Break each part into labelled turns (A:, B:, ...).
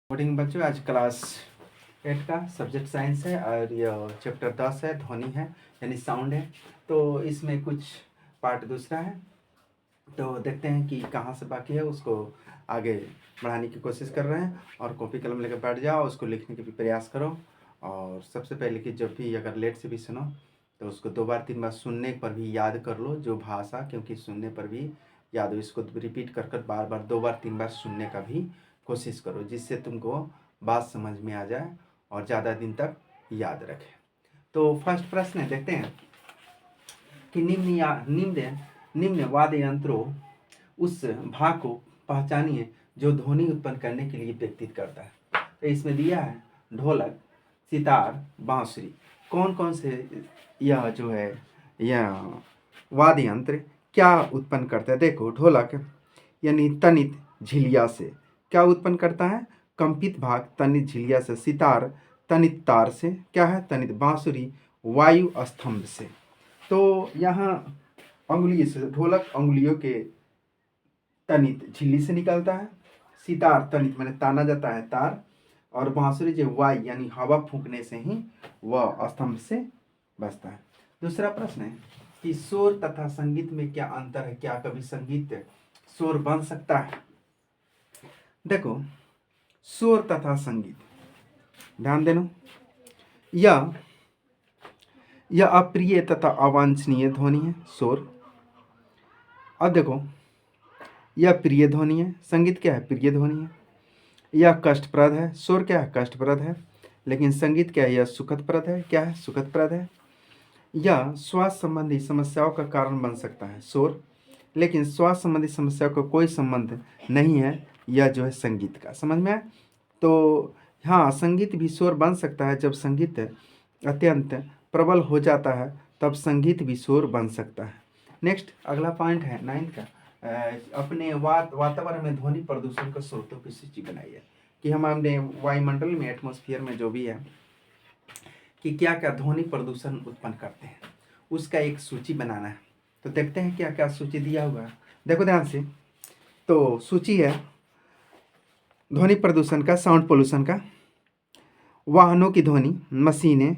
A: Morning बच्चों, आज class 8 का सब्जेक्ट साइंस है और यह चैप्टर 10 है, ध्वनि है यानी साउंड है। तो इसमें कुछ पार्ट दूसरा है, तो देखते हैं कि कहाँ से बाकी है, उसको आगे बढ़ाने की कोशिश कर रहे हैं। और कॉपी कलम लेकर बैठ जाओ, उसको लिखने के भी प्रयास करो। और सबसे पहले कि जब भी अगर लेट से भी सुनो तो उसको 2 बार 3 बार सुनने पर भी याद कर लो जो भाषा, क्योंकि सुनने पर भी याद हो। इसको रिपीट कर कर बार बार 2 बार 3 बार सुनने का भी कोशिश करो, जिससे तुमको बात समझ में आ जाए और ज़्यादा दिन तक याद रखे। तो फर्स्ट प्रश्न है, देखते हैं कि निम्न वाद्य यंत्रों उस भाग को पहचानिए जो ध्वनि उत्पन्न करने के लिए व्यक्तित करता है। तो इसमें दिया है ढोलक, सितार, बांसुरी। कौन कौन से यह जो है यह वाद्य यंत्र क्या उत्पन्न करता है? देखो, ढोलक यानी तनित झिलिया से क्या उत्पन्न करता है? कंपित भाग तनित झिलिया से। सितार तनित तार से क्या है? तनित। बांसुरी वायु स्तंभ से। तो यहाँ अंगुली से, ढोलक अंगुलियों के तनित झिल्ली से निकलता है। सितार तनित मैंने ताना जाता है तार, और बांसुरी जो वायु यानी हवा फूंकने से ही वह स्तंभ से बजता है। दूसरा प्रश्न है कि शोर तथा संगीत में क्या अंतर है? क्या कभी संगीत शोर बन सकता है? देखो, शोर तथा संगीत, ध्यान देना, यह अप्रिय तथा अवांछनीय ध्वनि है, शोर। अब देखो, यह प्रिय ध्वनि है, संगीत क्या है? प्रिय ध्वनि है। यह कष्टप्रद है, शोर क्या है? कष्टप्रद है। लेकिन संगीत क्या है? यह सुखदप्रद है। क्या है? सुखदप्रद है। यह स्वास्थ्य संबंधी समस्याओं का कारण बन सकता है, शोर, लेकिन स्वास्थ्य संबंधी समस्याओं का कोई संबंध नहीं है यह जो है संगीत का। समझ में आया? तो हाँ, संगीत भी शोर बन सकता है। जब संगीत अत्यंत प्रबल हो जाता है तब संगीत भी शोर बन सकता है। नेक्स्ट, अगला पॉइंट है 9 का, अपने वातावरण में ध्वनि प्रदूषण के स्रोतों की सूची बनाई है। कि हम अपने वायुमंडल में, एटमॉस्फेयर में जो भी है कि क्या क्या ध्वनि प्रदूषण उत्पन्न करते हैं, उसका एक सूची बनाना है। तो देखते हैं क्या क्या सूची दिया हुआ है। देखो ध्यान से, तो सूची है ध्वनि प्रदूषण का, साउंड पोल्यूशन का। वाहनों की ध्वनि, मशीनें,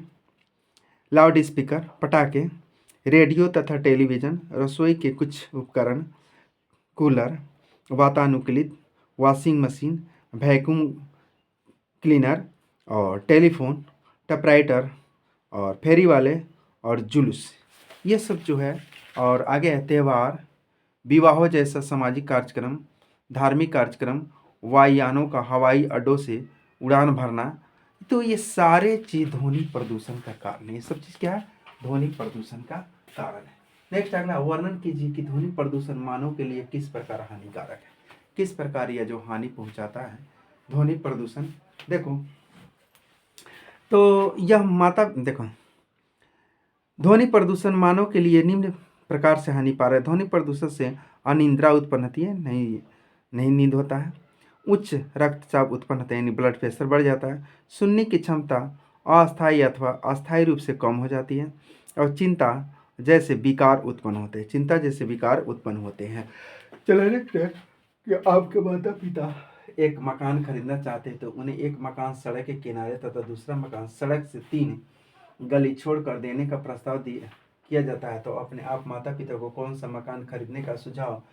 A: लाउड स्पीकर, पटाखे, रेडियो तथा टेलीविज़न, रसोई के कुछ उपकरण, कूलर, वातानुकूलित, वॉशिंग मशीन, वैक्यूम क्लीनर और टेलीफोन, टाइपराइटर और फेरी वाले और जुलूस, ये सब जो है। और आगे है त्यौहार, विवाहों जैसा सामाजिक कार्यक्रम, धार्मिक कार्यक्रम, वायुयानों का हवाई अड्डों से उड़ान भरना। तो ये सारे चीज़ ध्वनि प्रदूषण का कारण है। ये सब चीज़ क्या है? ध्वनि प्रदूषण का कारण है। नेक्स्ट, अगला, वर्णन कीजिए कि ध्वनि प्रदूषण मानव के लिए किस प्रकार हानिकारक है। किस प्रकार यह जो हानि पहुंचाता है ध्वनि प्रदूषण। देखो, तो यह देखो, ध्वनि प्रदूषण मानव के लिए निम्न प्रकार से हानिकारक है। ध्वनि प्रदूषण से अनिद्रा उत्पन्न होती है, नहीं नींद होता है। उच्च रक्तचाप उत्पन्न होता है यानी ब्लड प्रेशर बढ़ जाता है। सुनने की क्षमता अस्थायी अथवा अस्थायी रूप से कम हो जाती है। और चिंता जैसे विकार उत्पन्न होते हैं। चिंता जैसे विकार उत्पन्न होते हैं। चलो देखते हैं कि आपके माता पिता एक मकान खरीदना चाहते हैं, तो उन्हें एक मकान सड़क के किनारे तथा दूसरा मकान सड़क से 3 गली छोड़ कर देने का प्रस्ताव किया जाता है। तो अपने आप माता पिता को कौन सा मकान खरीदने का सुझाव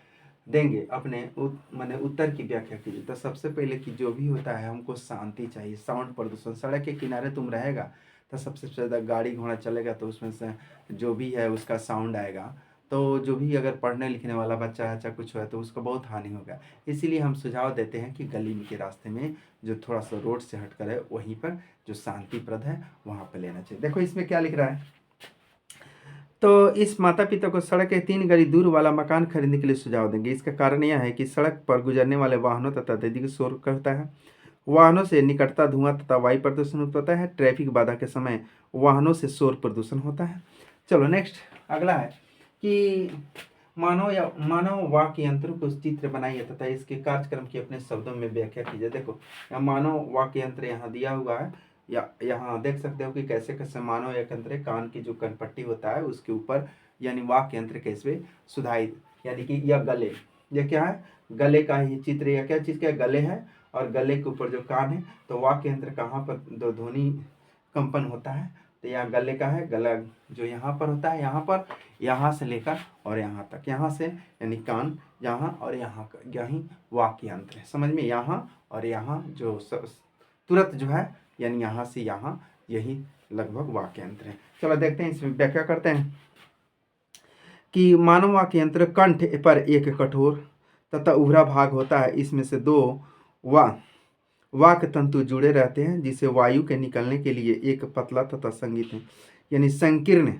A: देंगे? अपने माने उत्तर की व्याख्या कीजिए। तो सबसे पहले कि जो भी होता है हमको शांति चाहिए। साउंड प्रदूषण, सड़क के किनारे तुम रहेगा तो सबसे ज़्यादा गाड़ी घोड़ा चलेगा, तो उसमें से जो भी है उसका साउंड आएगा। तो जो भी अगर पढ़ने लिखने वाला बच्चा है चाहे कुछ है तो उसको बहुत हानि होगा। इसीलिए हम सुझाव देते हैं कि गली के रास्ते में जो थोड़ा सा रोड से हटकर है वहीं पर जो शांतिप्रद है वहाँ पर लेना चाहिए। देखो इसमें क्या लिख रहा है, तो इस माता पिता को सड़क के 3 गली दूर वाला मकान खरीदने के लिए सुझाव देंगे। इसका कारण यह है कि सड़क पर गुजरने वाले वाहनों तथा अत्यधिक शोर करता है। वाहनों से निकटता धुआं तथा वायु प्रदूषण उत्पन्न होता है। ट्रैफिक बाधा के समय वाहनों से शोर प्रदूषण होता है। चलो नेक्स्ट, अगला है कि मानव वाक्य यंत्रों को चित्र बनाइए तथा इसके कार्यक्रम की अपने शब्दों में व्याख्या कीजिए। देखो, मानव वाक्य यंत्र यहाँ दिया हुआ है, या यहाँ देख सकते हो कि कैसे कैसे मानव यंत्र, कान की जो कनपट्टी होता है उसके ऊपर यानी वाक्य यंत्र कैसे सुधारित, यानी कि यह गले, यह क्या है? गले का ही चित्र। यह क्या चीज़ का गले है, और गले के ऊपर जो कान है, तो वाक्य यंत्र कहाँ पर दो ध्वनि कंपन होता है, तो यहाँ गले का है, गला जो यहाँ पर होता है, यहाँ पर, यहाँ से लेकर और यहाँ तक, यहाँ से यानी कान यहाँ और यहाँ का, यही वाक्य यंत्र है। समझ में, यहाँ और यहाँ जो तुरंत जो है यानी यहाँ से यहाँ, यही लगभग वाक्य यंत्र है। चलो देखते हैं, इसमें व्याख्या करते हैं कि मानव वाक्य यंत्र कंठ पर एक कठोर तथा उभरा भाग होता है। इसमें से दो वाक तंतु जुड़े रहते हैं, जिसे वायु के निकलने के लिए एक पतला तथा संगीत यानी संकीर्ण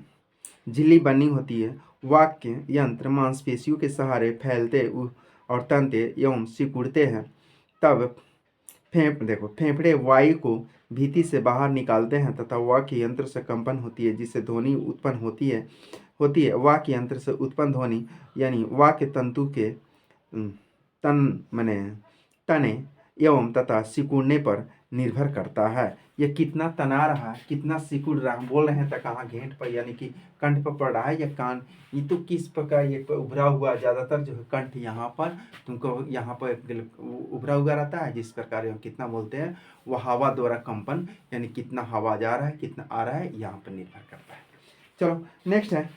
A: झिल्ली बनी होती है। वाक्य यंत्र मांसपेशियों के सहारे फैलते और तनते एवं सिकुड़ते हैं। तब फेफड़े वायु को भीति से बाहर निकालते हैं तथा वाक्य यंत्र से कंपन होती है, जिससे ध्वनि उत्पन्न होती है। वाक्य यंत्र से उत्पन्न ध्वनि यानी वाक्य तंतु के तने एवं तथा सिकुड़ने पर निर्भर करता है। ये कितना तना रहा है, कितना सिकुड़ रहा है, बोल रहे हैं तो कहाँ घेंट पर यानी कि कंठ पर पड़ रहा है या कान, ये तो किस प्रकार ये उभरा हुआ, ज़्यादातर जो है कंठ यहाँ पर तुमको यहाँ पर उभरा हुआ रहता है, जिस प्रकार यहाँ कितना बोलते हैं वो हवा द्वारा कंपन यानी कितना हवा जा रहा है, कितना आ रहा है, यहाँ पर निर्भर करता है। चलो नेक्स्ट है,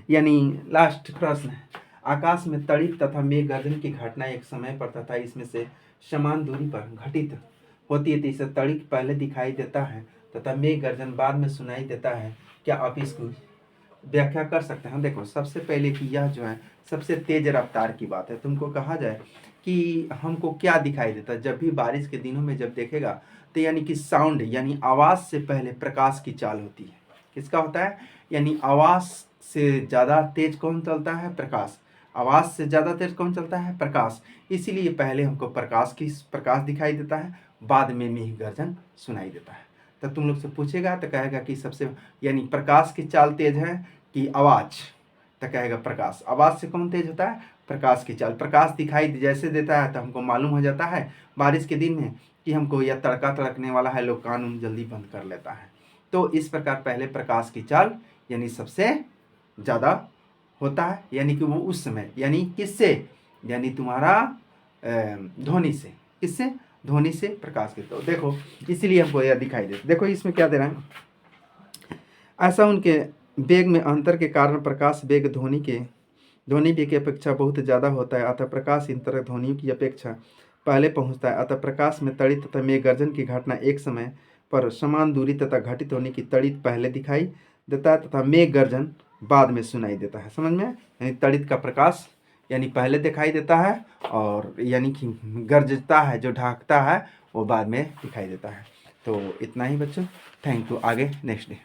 A: यानी लास्ट प्रश्न है, आकाश में तड़ित तथा मेघ गर्जन की घटना एक समय पर तथा इसमें से समान दूरी पर घटित होती है, तो इसे तड़ित पहले दिखाई देता है तथा मेघ गर्जन बाद में सुनाई देता है। क्या आप इसको व्याख्या कर सकते हैं? देखो, सबसे पहले कि यह जो है सबसे तेज रफ्तार की बात है। तुमको कहा जाए कि हमको क्या दिखाई देता है, जब भी बारिश के दिनों में जब देखेगा तो यानी कि साउंड यानी आवाज़ से पहले प्रकाश की चाल होती है। किसका होता है? यानी आवाज़ से ज़्यादा तेज कौन चलता है? प्रकाश। आवाज़ से ज़्यादा तेज कौन चलता है? प्रकाश। इसीलिए पहले हमको प्रकाश दिखाई देता है, बाद में मेघ गर्जन सुनाई देता है। तो तुम लोग से पूछेगा तो कहेगा कि सबसे यानी प्रकाश की चाल तेज है कि आवाज़, तो कहेगा प्रकाश। आवाज़ से कौन तेज होता है? प्रकाश की चाल। प्रकाश दिखाई जैसे देता है तो हमको मालूम हो जाता है बारिश के दिन में कि हमको यह तड़का तड़कने वाला है, लोग कान जल्दी बंद कर लेता है। तो इस प्रकार पहले प्रकाश की चाल यानी सबसे ज़्यादा होता है, यानी कि वो उस समय यानी किससे, यानी तुम्हारा ध्वनि से। किससे? ध्वनि से प्रकाश के। तो देखो इसीलिए हमको यह दिखाई देता। देखो इसमें क्या दे रहा है, ऐसा उनके वेग में अंतर के कारण प्रकाश वेग ध्वनि वेग की अपेक्षा बहुत ज़्यादा होता है, अतः प्रकाश इन तरह ध्वनियों की अपेक्षा पहले पहुंचता है। अतः प्रकाश में तड़ित तथा मेघ गर्जन की घटना एक समय पर समान दूरी तथा घटित होने की तड़ित पहले दिखाई देता है तथा मेघ गर्जन बाद में सुनाई देता है। समझ में? यानी तड़ित का प्रकाश यानी पहले दिखाई देता है और यानी कि गरजता है जो ढाकता है वो बाद में दिखाई देता है। तो इतना ही बच्चों, थैंक यू। आगे नेक्स्ट डे।